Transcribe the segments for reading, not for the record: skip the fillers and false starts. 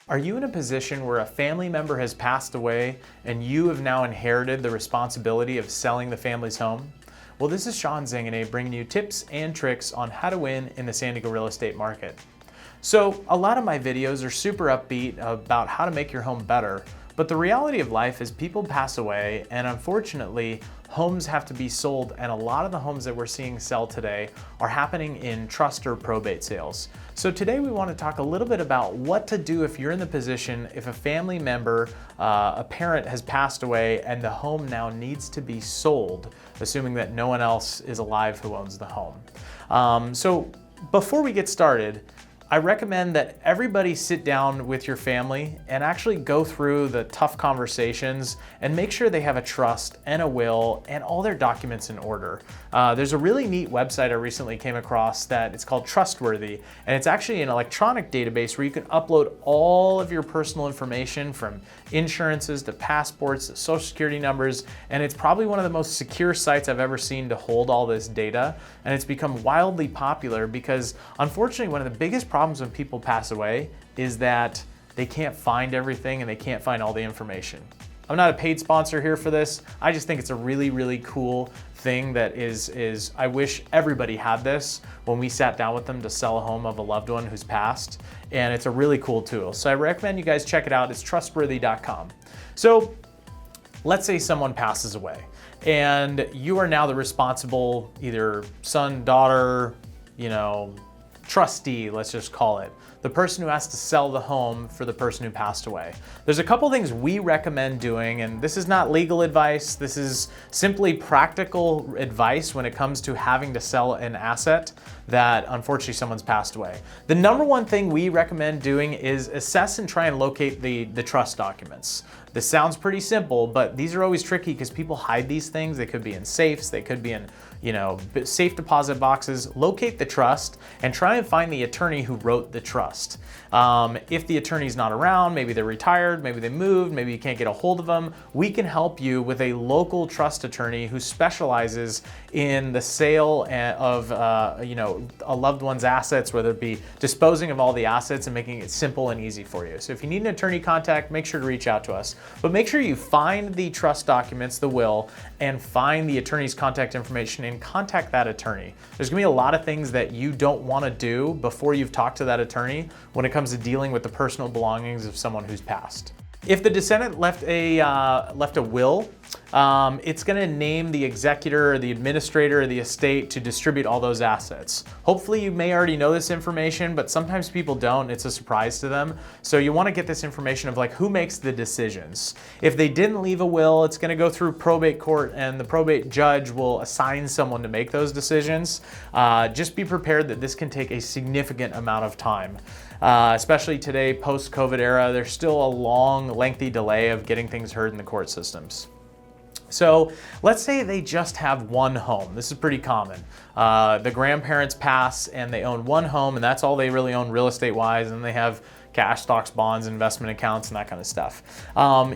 Are you in a position where a family member has passed away and you have now inherited the responsibility of selling the family's home? Well, this is Zanganeh bringing you tips and tricks on how to win in the San Diego real estate market. So a lot of my videos are super upbeat about how to make your home better, but the reality of life is people pass away, and unfortunately, homes have to be sold, and a lot of the homes that we're seeing sell today are happening in trust or probate sales. So today we want to talk a little bit about what to do if you're in the position, if a family member, a parent has passed away and the home now needs to be sold, assuming that no one else is alive who owns the home. So before we get started, I recommend that everybody sit down with your family and actually go through the tough conversations and make sure they have a trust and a will and all their documents in order. There's a really neat website I recently came across that it's called Trustworthy, and it's actually an electronic database where you can upload all of your personal information from insurances to passports to social security numbers, and it's probably one of the most secure sites I've ever seen to hold all this data, and it's become wildly popular because unfortunately one of the biggest problems when people pass away is that they can't find everything and they can't find all the information. I'm not a paid sponsor here for this. I just think it's a really, really cool thing that is I wish everybody had this when we sat down with them to sell a home of a loved one who's passed, and it's a really cool tool. So I recommend you guys check it out. It's trustworthy.com. So let's say someone passes away and you are now the responsible either son, daughter, trustee, let's just call it, the person who has to sell the home for the person who passed away. There's a couple things we recommend doing, and this is not legal advice, this is simply practical advice when it comes to having to sell an asset that unfortunately someone's passed away. The number one thing we recommend doing is assess and try and locate the trust documents. This sounds pretty simple, but these are always tricky because people hide these things. They could be in safes, they could be in safe deposit boxes. Locate the trust and try and find the attorney who wrote the trust. If the attorney's not around, maybe they're retired, maybe they moved, maybe you can't get a hold of them, we can help you with a local trust attorney who specializes in the sale of a loved one's assets, whether it be disposing of all the assets and making it simple and easy for you. So if you need an attorney contact, make sure to reach out to us. But make sure you find the trust documents, the will, and find the attorney's contact information and contact that attorney. There's gonna be a lot of things that you don't wanna do before you've talked to that attorney when it comes to dealing with the personal belongings of someone who's passed. If the descendant left a will, it's going to name the executor or the administrator of the estate to distribute all those assets. Hopefully you may already know this information, but sometimes people don't. It's a surprise to them. So you want to get this information of who makes the decisions. If they didn't leave a will, it's going to go through probate court, and the probate judge will assign someone to make those decisions. Just be prepared that this can take a significant amount of time. Especially today, post-COVID era, there's still a long, lengthy delay of getting things heard in the court systems. So let's say they just have one home. This is pretty common. The grandparents pass and they own one home, and that's all they really own real estate wise, and they have cash, stocks, bonds, investment accounts, and that kind of stuff.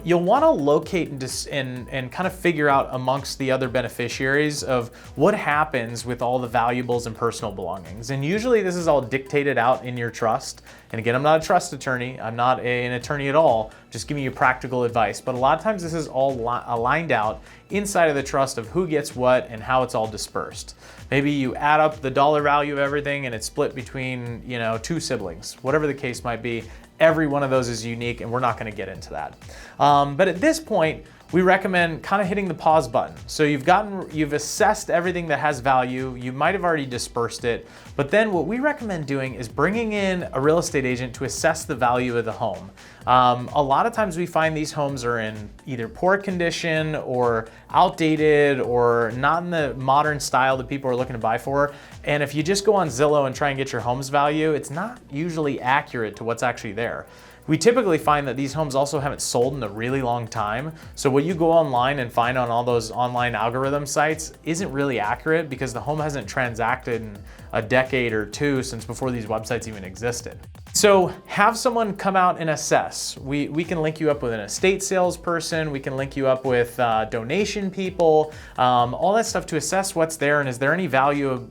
You'll want to locate and kind of figure out amongst the other beneficiaries of what happens with all the valuables and personal belongings. And usually this is all dictated out in your trust. And again, I'm not a trust attorney. I'm not an attorney at all. I'm just giving you practical advice. But a lot of times this is all aligned out inside of the trust of who gets what and how it's all dispersed. Maybe you add up the dollar value of everything and it's split between, two siblings, whatever the case might be. Every one of those is unique, and we're not going to get into that. But at this point, we recommend kind of hitting the pause button. So you've assessed everything that has value. You might have already dispersed it, but then what we recommend doing is bringing in a real estate agent to assess the value of the home. A lot of times we find these homes are in either poor condition or outdated or not in the modern style that people are looking to buy for. And if you just go on Zillow and try and get your home's value, it's not usually accurate to what's actually there. We typically find that these homes also haven't sold in a really long time. So what you go online and find on all those online algorithm sites isn't really accurate because the home hasn't transacted in a decade or two since before these websites even existed. So have someone come out and assess. We can link you up with an estate salesperson. We can link you up with donation people, all that stuff to assess what's there and is there any value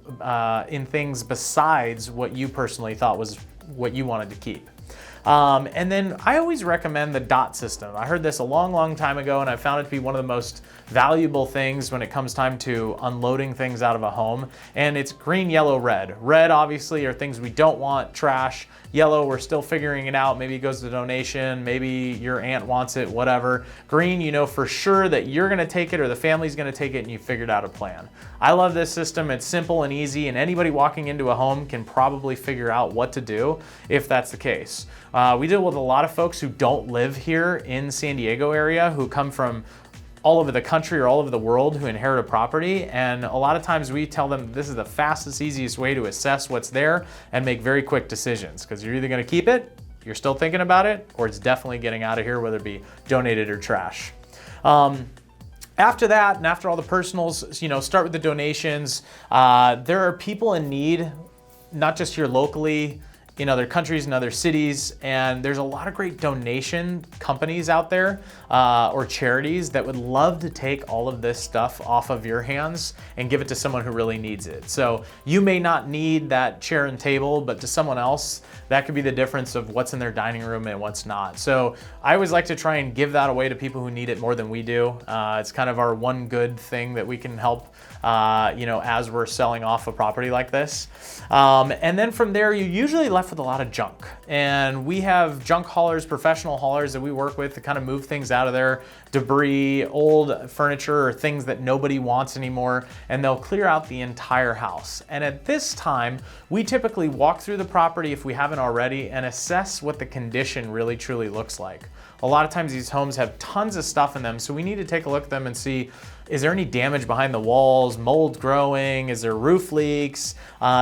in things besides what you personally thought was what you wanted to keep. And then I always recommend the dot system. I heard this a long time ago, and I found it to be one of the most valuable things when it comes time to unloading things out of a home. And it's green, yellow, red. Red obviously are things we don't want, trash. Yellow, we're still figuring it out. Maybe it goes to donation, maybe your aunt wants it, whatever. Green, you know for sure that you're gonna take it or the family's gonna take it and you figured out a plan. I love this system. It's simple and easy, and anybody walking into a home can probably figure out what to do if that's the case. We deal with a lot of folks who don't live here in San Diego area, who come from all over the country or all over the world, who inherit a property. And a lot of times we tell them this is the fastest, easiest way to assess what's there and make very quick decisions, because you're either gonna keep it, you're still thinking about it, or it's definitely getting out of here, whether it be donated or trash. After that, and after all the personals, you know, start with the donations. There are people in need, not just here locally, in other countries and other cities, and there's a lot of great donation companies out there or charities that would love to take all of this stuff off of your hands and give it to someone who really needs it. So you may not need that chair and table, but to someone else, that could be the difference of what's in their dining room and what's not. So I always like to try and give that away to people who need it more than we do. It's kind of our one good thing that we can help, you know, as we're selling off a property like this. And then from there, you're usually left with a lot of junk. And we have junk haulers, professional haulers that we work with to kind of move things out of there, debris, old furniture, or things that nobody wants anymore, and they'll clear out the entire house. And at this time, we typically walk through the property, if we haven't already, and assess what the condition really truly looks like. A lot of times these homes have tons of stuff in them, so we need to take a look at them and see, is there any damage behind the walls, mold growing, is there roof leaks?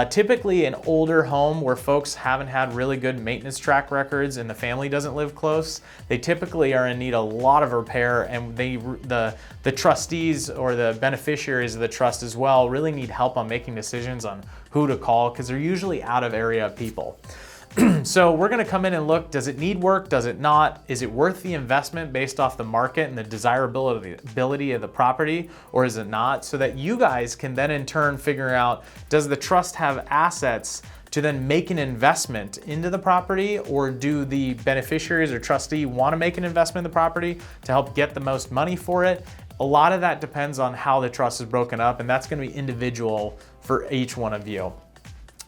Typically an older home where folks haven't had really good maintenance track records and the family doesn't live close, they typically are in need of a lot of repair, and the trustees or the beneficiaries of the trust as well really need help on making decisions on who to call, because they're usually out of area people. So we're gonna come in and look, does it need work, does it not? Is it worth the investment based off the market and the desirability of the property, or is it not? So that you guys can then in turn figure out, does the trust have assets to then make an investment into the property, or do the beneficiaries or trustee wanna make an investment in the property to help get the most money for it? A lot of that depends on how the trust is broken up, and that's gonna be individual for each one of you.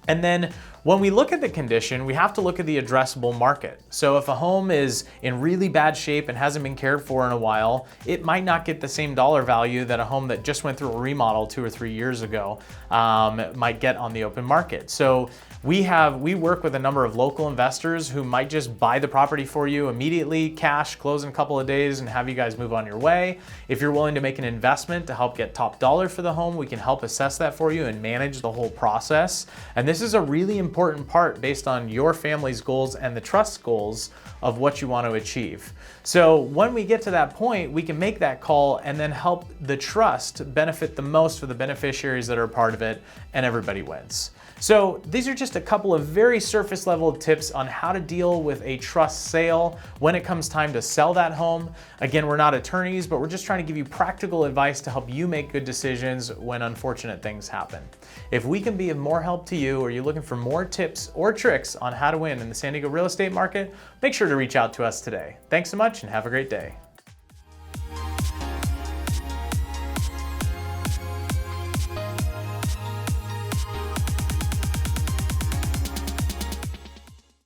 And then when we look at the condition, we have to look at the addressable market. So if a home is in really bad shape and hasn't been cared for in a while, it might not get the same dollar value that a home that just went through a remodel 2 or 3 years ago might get on the open market. So we work with a number of local investors who might just buy the property for you immediately, cash, close in a couple of days, and have you guys move on your way. If you're willing to make an investment to help get top dollar for the home, we can help assess that for you and manage the whole process. And this is a really important part based on your family's goals and the trust goals of what you want to achieve. So when we get to that point, we can make that call and then help the trust benefit the most for the beneficiaries that are a part of it, and everybody wins. So these are just a couple of very surface level tips on how to deal with a trust sale when it comes time to sell that home. Again, we're not attorneys, but we're just trying to give you practical advice to help you make good decisions when unfortunate things happen. If we can be of more help to you, or you're looking for more tips or tricks on how to win in the San Diego real estate market, make sure to reach out to us today. Thanks so much and have a great day.